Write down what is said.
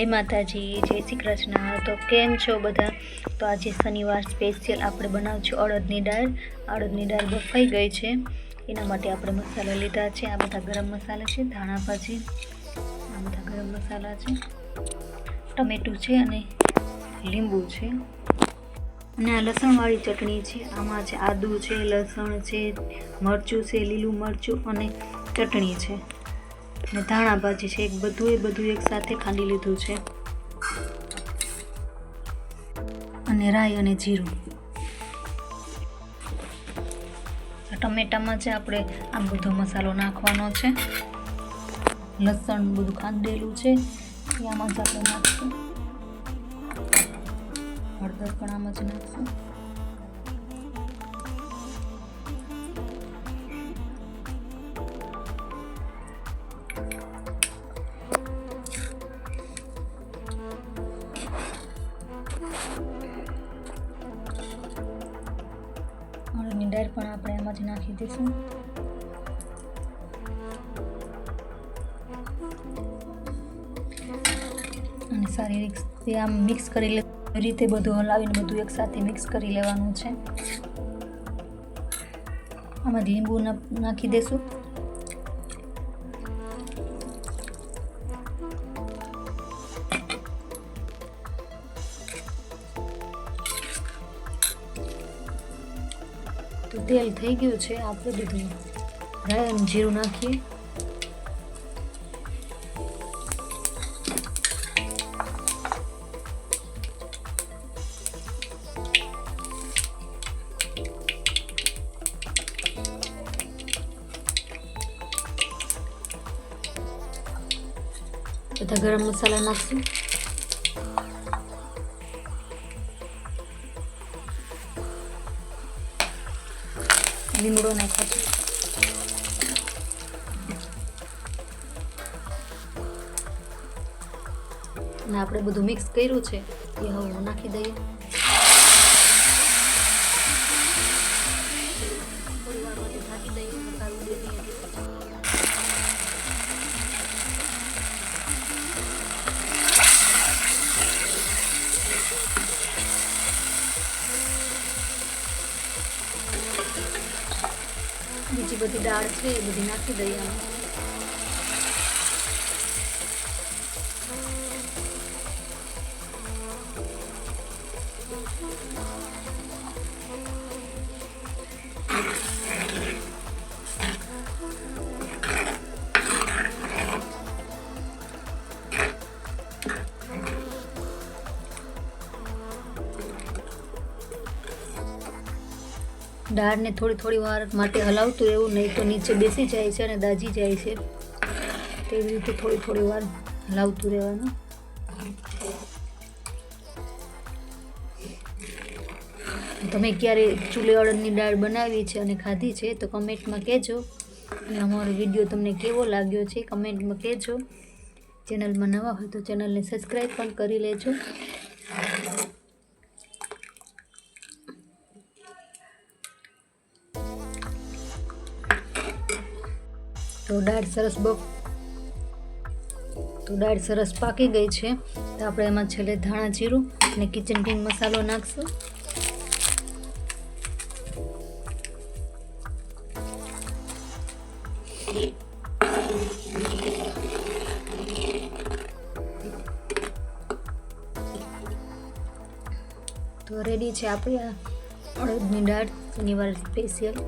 જય માતાજી, જય શ્રી કૃષ્ણ। તો કેમ છો બધા? તો આજે શનિવાર સ્પેશિયલ આપણે બનાવશું અડદની દાળ। અડદની દાળ બફાઈ ગઈ છે, એના માટે આપણે મસાલા લીધા છે। આ બધા ગરમ મસાલા છે, ધાણા ભાજી, આ બધા ગરમ મસાલા છે, ટમેટું છે અને લીંબુ છે અને આ લસણવાળી ચટણી છે। આમાં છે આદુ છે, લસણ છે, મરચું છે, લીલું મરચું અને ચટણી છે અને ધાણા ભાજી છે। બધું એક સાથે ખાંડી લીધું છે અને રાઈ અને જીરું। ટમેટામાં છે આપણે આમ બધો મસાલો નાખવાનો છે, લસણ બધું ખાંડેલું છે એ આમાં જ આપણે નાખશું, હળદર પણ આમાં જ નાખશું। અડદની દાળ પણ આપણે આમાં જ નાખી દઈશું અને સારી રીતે આમ મિક્સ કરી રીતે બધું હલાવીને બધું એક સાથે મિક્સ કરી લેવાનું છે। આમાં લીંબુ નાખી દઈશું, તો તેલ થઈ ગયું છે, આપણે બધું રાઈ અને જીરું નાખીએ। બધા ગરમ મસાલા નાખશું, લીમડો નાખો અને આપણે બધું મિક્સ કર્યું છે એ હવે નાખી દઈએ। થોડી વાર માટે ઢાંકી દઈએ, પકાવવા દઈએ। બીજી બધી દાળ છે એ બધી નાખી દઈએ આમાં। દાળને થોડી વાર માટે હલાવતું રહેવું, નહીં તો નીચે બેસી જાય છે અને દાજી જાય છે, તેવી રીતે થોડી વાર હલાવતું રહેવાનું। તમે ક્યારે ચૂલે અડદની દાળ બનાવી છે અને ખાધી છે તો કમેન્ટમાં કહેજો અને અમારો વિડીયો તમને કેવો લાગ્યો છે કમેન્ટમાં કહેજો। ચેનલમાં નવા હોય તો ચેનલને સબસ્ક્રાઈબ પણ કરી લેજો। તો દાળ સરસ પાકી ગઈ છે, તો આપણે એમાં છેલ્લે ધાણા જીરું અને કિચન કિંગ મસાલો નાખશું। તો રેડી છે આપણી આ અડદની દાળ શનિવાર સ્પેશિયલ।